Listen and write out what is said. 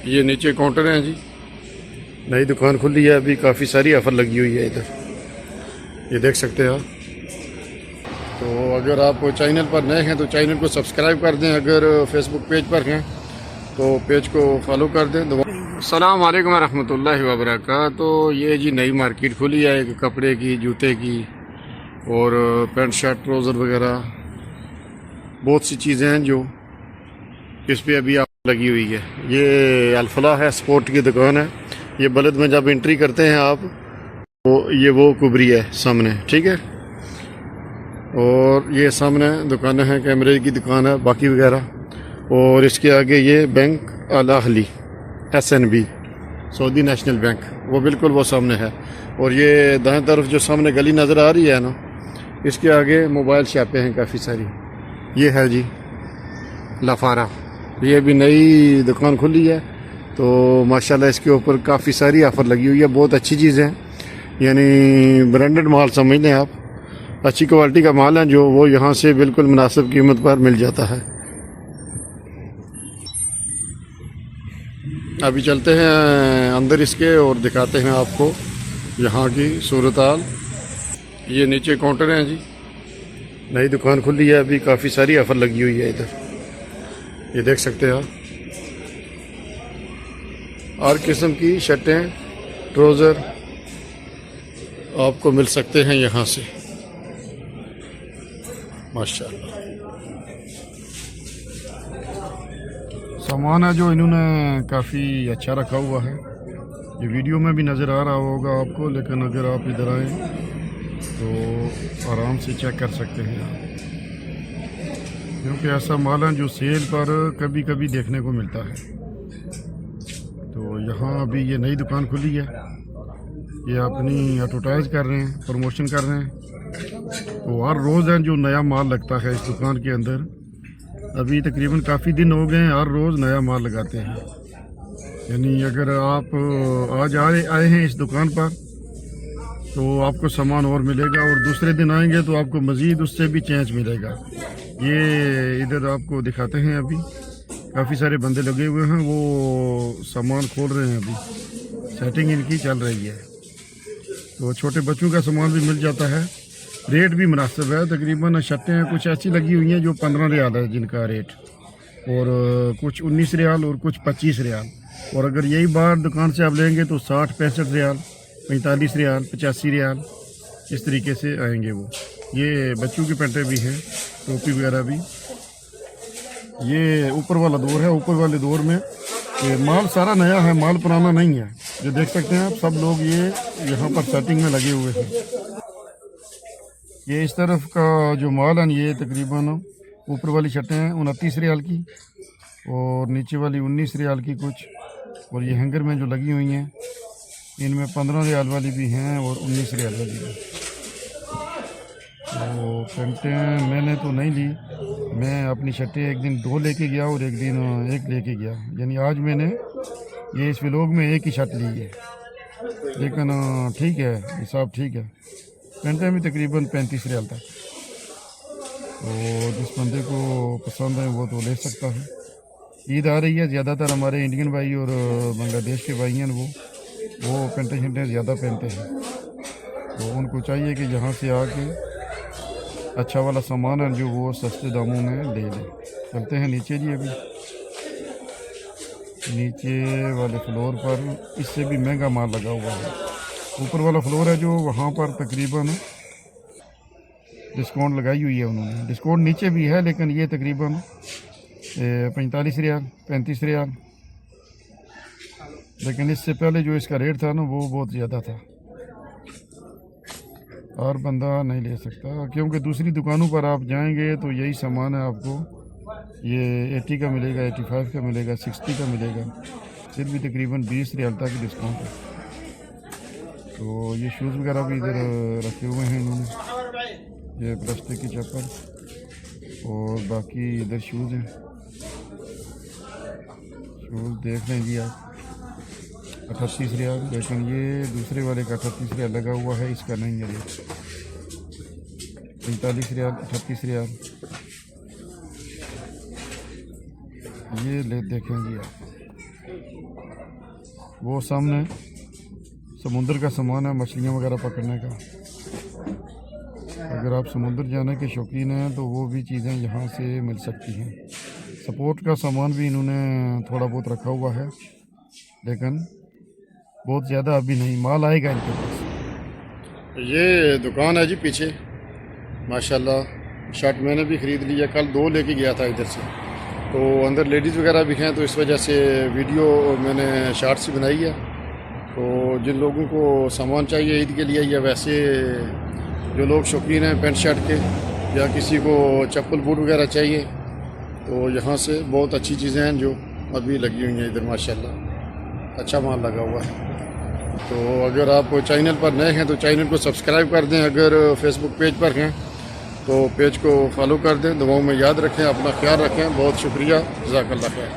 ये नीचे काउंटर हैं जी। नई दुकान खुली है अभी, काफ़ी सारी ऑफ़र लगी हुई है इधर, ये देख सकते हैं आप। तो अगर आप चैनल पर नए हैं तो चैनल को सब्सक्राइब कर दें, अगर फेसबुक पेज पर हैं तो पेज को फॉलो कर दें। अस्सलाम वालेकुम रहमतुल्लाहि व बरकातहू। तो ये जी नई मार्केट खुली है एक कपड़े की, जूते की और पैंट शर्ट ट्राउज़र वगैरह बहुत सी चीज़ें हैं जो इस पे अभी आप लगी हुई है। ये अल्फला है, स्पोर्ट की दुकान है। ये बलद में जब एंट्री करते हैं आप तो ये वो कुबरी है सामने, ठीक है। और ये सामने दुकानें हैं, कैमरे की दुकान है बाकी वगैरह। और इसके आगे ये bank Al Ahli SNB Saudi national bank, वो बिल्कुल वो सामने है। और ये दाएं तरफ जो सामने गली नज़र आ रही है ना, इसके आगे मोबाइल शॉपें हैं काफ़ी सारी। ये है जी लफारा, ये भी नई दुकान खुली है तो माशाल्लाह इसके ऊपर काफ़ी सारी ऑफ़र लगी हुई है। बहुत अच्छी चीज़ें हैं, यानी ब्रांडेड माल समझ लें आप, अच्छी क्वालिटी का माल है जो वो यहाँ से बिल्कुल मुनासिब कीमत पर मिल जाता है। अभी चलते हैं अंदर इसके और दिखाते हैं आपको यहाँ की सूरत हाल। ये नीचे काउंटर हैं जी। नई दुकान खुली है अभी, काफ़ी सारी ऑफ़र लगी हुई है इधर, ये देख सकते हैं आप। हर किस्म की शर्टें ट्राउज़र आपको मिल सकते हैं यहाँ से माशाल्लाह। सामान है जो इन्होंने काफ़ी अच्छा रखा हुआ है, ये वीडियो में भी नज़र आ रहा होगा आपको, लेकिन अगर आप इधर आए तो आराम से चेक कर सकते हैं आप, क्योंकि ऐसा माल है जो सेल पर कभी कभी देखने को मिलता है। तो यहाँ अभी ये नई दुकान खुली है, ये अपनी एडवर्टाइज कर रहे हैं, प्रमोशन कर रहे हैं। तो हर रोज़ है जो नया माल लगता है इस दुकान के अंदर। अभी तकरीबन काफ़ी दिन हो गए हैं, हर रोज़ नया माल लगाते हैं। यानी अगर आप आज आए हैं इस दुकान पर तो आपको सामान और मिलेगा, और दूसरे दिन आएंगे तो आपको मज़ीद उससे भी चेंज मिलेगा। ये इधर आपको दिखाते हैं, अभी काफ़ी सारे बंदे लगे हुए हैं, वो सामान खोल रहे हैं, अभी सेटिंग इनकी चल रही है। तो छोटे बच्चों का सामान भी मिल जाता है, रेट भी मुनासिब है। तकरीबन शर्टें कुछ ऐसी लगी हुई हैं जो 15 रियाल है जिनका रेट, और कुछ 19 रियाल और कुछ 25 रियाल। और अगर यही बाहर दुकान से आप लेंगे तो 60-65 रियाल, 45 रियाल, 85 रियाल, इस तरीके से आएंगे वो। ये बच्चों की पैंटें भी हैं, टोपी वगैरह भी। ये ऊपर वाला दौर है, ऊपर वाले दौर में ये माल सारा नया है, माल पुराना नहीं है। जो देख सकते हैं आप, सब लोग ये यहाँ पर सेटिंग में लगे हुए हैं। ये इस तरफ का जो माल है ये तकरीबन ऊपर वाली शर्टें हैं 29 रियाल की, और नीचे वाली 19 रियाल की कुछ। और ये हैंगर में जो लगी हुई हैं इनमें 15 रियाल वाली भी हैं और 19 रियाल वाली भी। तो पैंटें मैंने तो नहीं ली, मैं अपनी शर्टें एक दिन 2 लेके गया और एक दिन 1 लेके गया। यानी आज मैंने ये इस व्लॉग में 1 ही शर्ट ली है, लेकिन ठीक है, हिसाब ठीक है। पैंटें भी तकरीबन 35 रियाल तक। तो जिस बंदे को पसंद है वो तो ले सकता है। ईद आ रही है, ज़्यादातर हमारे इंडियन भाई और बांग्लादेश के भाई हैं वो पैंटें शर्टें ज़्यादा पहनते हैं। तो उनको चाहिए कि यहाँ से आके अच्छा वाला सामान है जो वो सस्ते दामों में ले लें। चलते हैं नीचे जी। अभी नीचे वाले फ्लोर पर इससे भी महंगा माल लगा हुआ है। ऊपर वाला फ्लोर है जो, वहाँ पर तकरीबन डिस्काउंट लगाई हुई है उन्होंने। डिस्काउंट नीचे भी है, लेकिन ये तकरीबन 45 रियाल, 35 रियाल। लेकिन इससे पहले जो इसका रेट था ना वो बहुत ज़्यादा था, और बंदा नहीं ले सकता। क्योंकि दूसरी दुकानों पर आप जाएंगे तो यही सामान है आपको ये 80 का मिलेगा, 85 का मिलेगा, 60 का मिलेगा। फिर भी तकरीबन 20 रियाल तक डिस्काउंट है। तो ये शूज़ वगैरह भी इधर रखे हुए हैं इन्होंने, ये प्लास्टिक की चप्पल, और बाकी इधर शूज़ हैं। शूज़ देख लें जी आप, 38 रियाल, लेकिन ये दूसरे वाले का 38 रियाल लगा हुआ है, इसका नहीं है रेट। 45 रियाल, 38 रियाल। ये ले देखें जी आप, वो सामने समुंदर का सामान है, मछलियाँ वगैरह पकड़ने का। अगर आप समुंदर जाने के शौकीन हैं तो वो भी चीज़ें यहाँ से मिल सकती हैं। सपोर्ट का सामान भी इन्होंने थोड़ा बहुत रखा हुआ है, लेकिन बहुत ज़्यादा अभी नहीं, माल आएगा इनके पास। ये दुकान है जी पीछे, माशाल्लाह। शर्ट मैंने भी ख़रीद लिया, कल 2 लेके गया था इधर से। तो अंदर लेडीज़ वगैरह भी हैं, तो इस वजह से वीडियो मैंने शॉर्ट्स ही बनाई है। तो जिन लोगों को सामान चाहिए ईद के लिए, या वैसे जो लोग शौकीन हैं पेंट शर्ट के, या किसी को चप्पल बूट वगैरह चाहिए, तो यहाँ से बहुत अच्छी चीज़ें हैं जो अभी लगी हुई हैं इधर माशाल्लाह। अच्छा माल लगा हुआ है। तो अगर आप चैनल पर नए हैं तो चैनल को सब्सक्राइब कर दें। अगर फेसबुक पेज पर हैं तो पेज को फॉलो कर दें। दुआओं में याद रखें, अपना ख्याल रखें। बहुत शुक्रिया, जज़ाकल्लाह खैर।